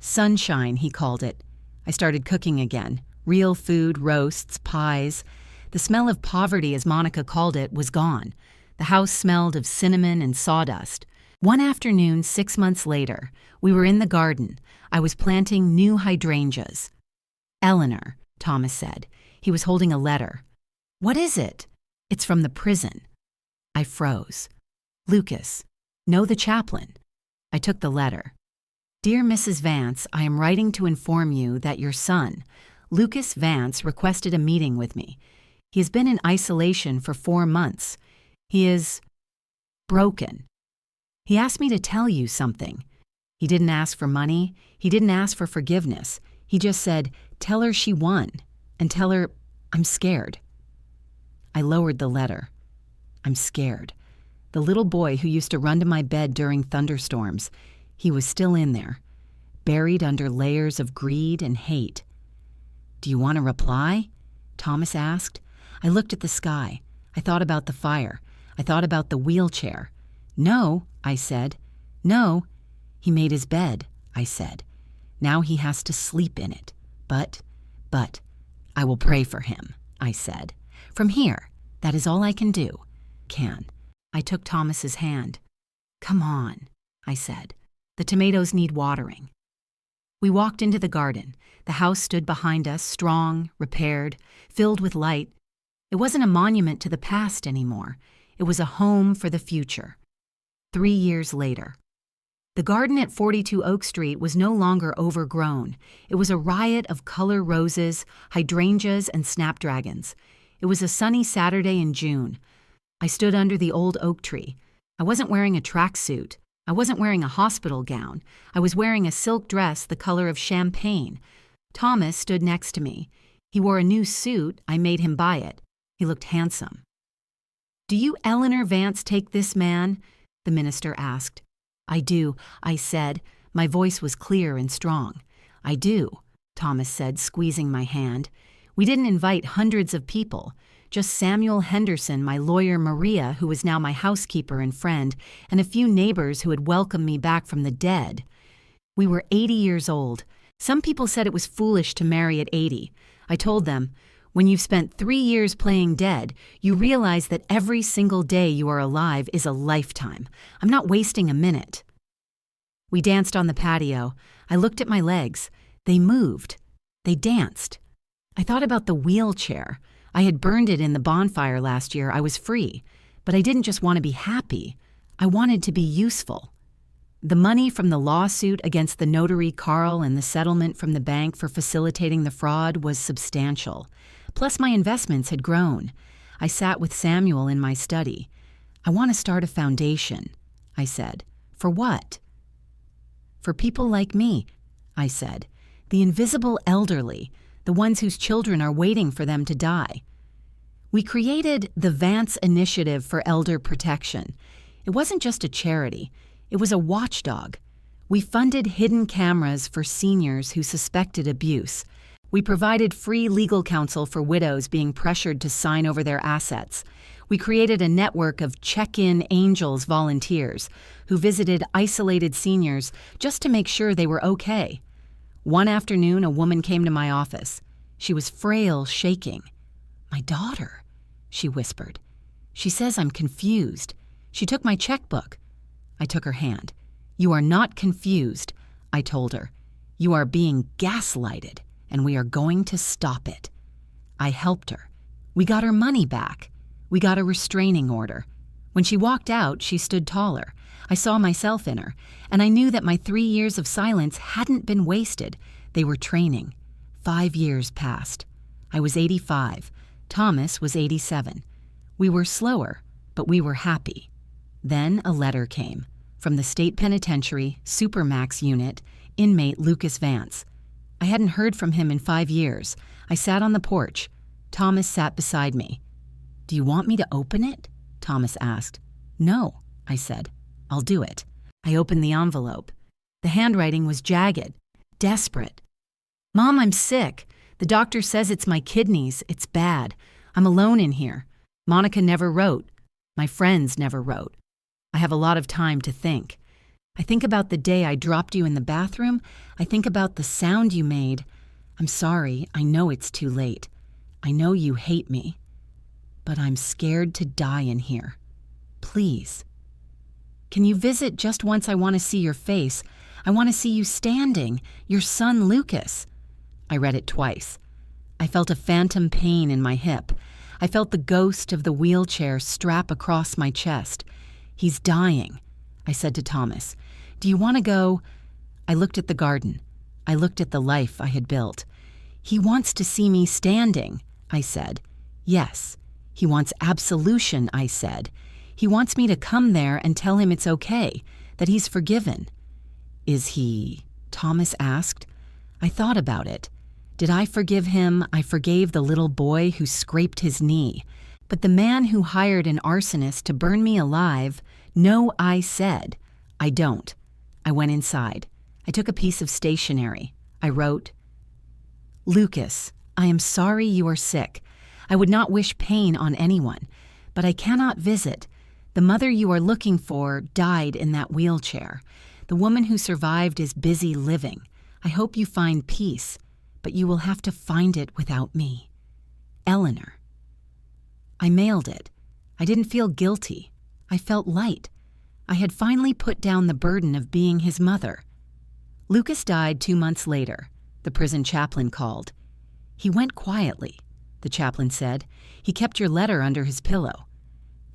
Sunshine, he called it. I started cooking again. Real food, roasts, pies. The smell of poverty, as Monica called it, was gone. The house smelled of cinnamon and sawdust. One afternoon, 6 months later, we were in the garden. I was planting new hydrangeas. "Eleanor," Thomas said. He was holding a letter. "What is it?" "It's from the prison." I froze. "Lucas, know the chaplain." I took the letter. "Dear Mrs. Vance, I am writing to inform you that your son, Lucas Vance, requested a meeting with me. He has been in isolation for 4 months. He is broken. He asked me to tell you something. He didn't ask for money. He didn't ask for forgiveness. He just said, tell her she won, and tell her I'm scared." I lowered the letter. I'm scared. The little boy who used to run to my bed during thunderstorms, he was still in there, buried under layers of greed and hate. "Do you want a reply?" Thomas asked. I looked at the sky. I thought about the fire. I thought about the wheelchair. "No," I said. "No." "He made his bed," I said. "Now he has to sleep in it. But, I will pray for him," I said. "From here, that is all I can do." I took Thomas's hand. "Come on," I said. "The tomatoes need watering." We walked into the garden. The house stood behind us, strong, repaired, filled with light. It wasn't a monument to the past anymore. It was a home for the future. 3 years later. The garden at 42 Oak Street was no longer overgrown. It was a riot of color roses, hydrangeas, and snapdragons. It was a sunny Saturday in June. I stood under the old oak tree. I wasn't wearing a tracksuit. I wasn't wearing a hospital gown. I was wearing a silk dress the color of champagne. Thomas stood next to me. He wore a new suit. I made him buy it. He looked handsome. "Do you, Eleanor Vance, take this man?" the minister asked. "I do," I said. My voice was clear and strong. "I do," Thomas said, squeezing my hand. "We didn't invite hundreds of people, Just Samuel Henderson, my lawyer Maria, who was now my housekeeper and friend, and a few neighbors who had welcomed me back from the dead. We were 80 years old. Some people said it was foolish to marry at 80. I told them, when you've spent 3 years playing dead, you realize that every single day you are alive is a lifetime. I'm not wasting a minute. We danced on the patio. I looked at my legs. They moved. They danced. I thought about the wheelchair. I had burned it in the bonfire last year. I was free. But I didn't just want to be happy. I wanted to be useful. The money from the lawsuit against the notary Carl and the settlement from the bank for facilitating the fraud was substantial. Plus, my investments had grown. I sat with Samuel in my study. I want to start a foundation, I said. For what? For people like me, I said. The invisible elderly, the ones whose children are waiting for them to die. We created the Vance Initiative for Elder Protection. It wasn't just a charity. It was a watchdog. We funded hidden cameras for seniors who suspected abuse. We provided free legal counsel for widows being pressured to sign over their assets. We created a network of check-in angels volunteers who visited isolated seniors just to make sure they were okay. One afternoon, a woman came to my office. She was frail, shaking. "My daughter," she whispered. "She says I'm confused. She took my checkbook." I took her hand. "You are not confused," I told her. "You are being gaslighted, and we are going to stop it." I helped her. We got her money back. We got a restraining order. When she walked out, she stood taller. I saw myself in her, and I knew that my 3 years of silence hadn't been wasted. They were training. 5 years passed. I was 85. Thomas was 87. We were slower, but we were happy. Then a letter came from the state penitentiary, Supermax unit, inmate Lucas Vance. I hadn't heard from him in 5 years. I sat on the porch. Thomas sat beside me. "Do you want me to open it?" Thomas asked. "No," I said. "I'll do it." I opened the envelope. The handwriting was jagged, desperate. "Mom, I'm sick. The doctor says it's my kidneys. It's bad. I'm alone in here. Monica never wrote. My friends never wrote. I have a lot of time to think. I think about the day I dropped you in the bathroom. I think about the sound you made. I'm sorry. I know it's too late. I know you hate me. But I'm scared to die in here. Please. Can you visit just once? I want to see your face. I want to see you standing, your son Lucas." I read it twice. I felt a phantom pain in my hip. I felt the ghost of the wheelchair strap across my chest. "He's dying," I said to Thomas. "Do you want to go?" I looked at the garden. I looked at the life I had built. "He wants to see me standing," I said. "Yes. He wants absolution," I said. "He wants me to come there and tell him it's okay, that he's forgiven." "Is he?" Thomas asked. I thought about it. Did I forgive him? I forgave the little boy who scraped his knee. But the man who hired an arsonist to burn me alive, no, I said. I don't. I went inside. I took a piece of stationery. I wrote, "Lucas, I am sorry you are sick. I would not wish pain on anyone, but I cannot visit. The mother you are looking for died in that wheelchair. The woman who survived is busy living. I hope you find peace, but you will have to find it without me. Eleanor." I mailed it. I didn't feel guilty. I felt light. I had finally put down the burden of being his mother. Lucas died 2 months later. The prison chaplain called. "He went quietly," the chaplain said. "He kept your letter under his pillow."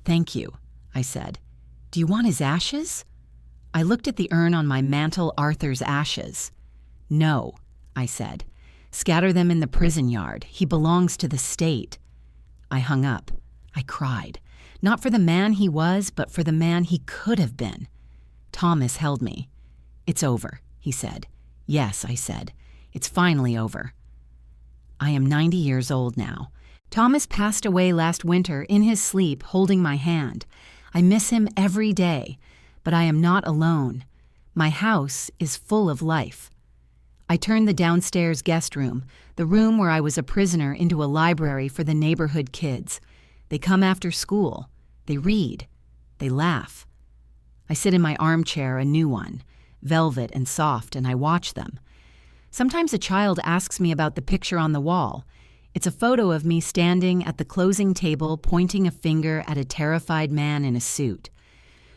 "Thank you," I said. "Do you want his ashes?" I looked at the urn on my mantel, Arthur's ashes. "No," I said. "Scatter them in the prison yard. He belongs to the state." I hung up. I cried. Not for the man he was, but for the man he could have been. Thomas held me. "It's over," he said. "Yes," I said. "It's finally over." I am 90 years old now. Thomas passed away last winter in his sleep, holding my hand. I miss him every day, but I am not alone. My house is full of life. I turned the downstairs guest room, the room where I was a prisoner, into a library for the neighborhood kids. They come after school. They read. They laugh. I sit in my armchair, a new one, velvet and soft, and I watch them. Sometimes a child asks me about the picture on the wall. It's a photo of me standing at the closing table pointing a finger at a terrified man in a suit.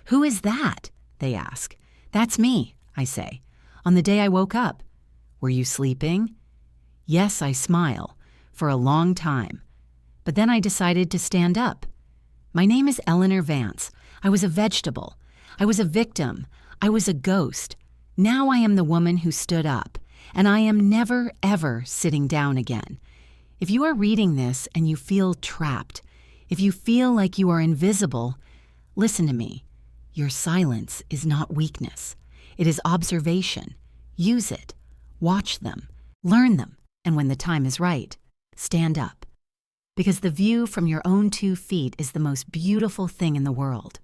"Who is that?" they ask. "That's me," I say. "On the day I woke up." "Were you sleeping?" Yes, I smile, for a long time. But then I decided to stand up. My name is Eleanor Vance. I was a vegetable. I was a victim. I was a ghost. Now I am the woman who stood up, and I am never, ever sitting down again. If you are reading this and you feel trapped, if you feel like you are invisible, listen to me. Your silence is not weakness. It is observation. Use it. Watch them. Learn them. And when the time is right, stand up. Because the view from your own 2 feet is the most beautiful thing in the world.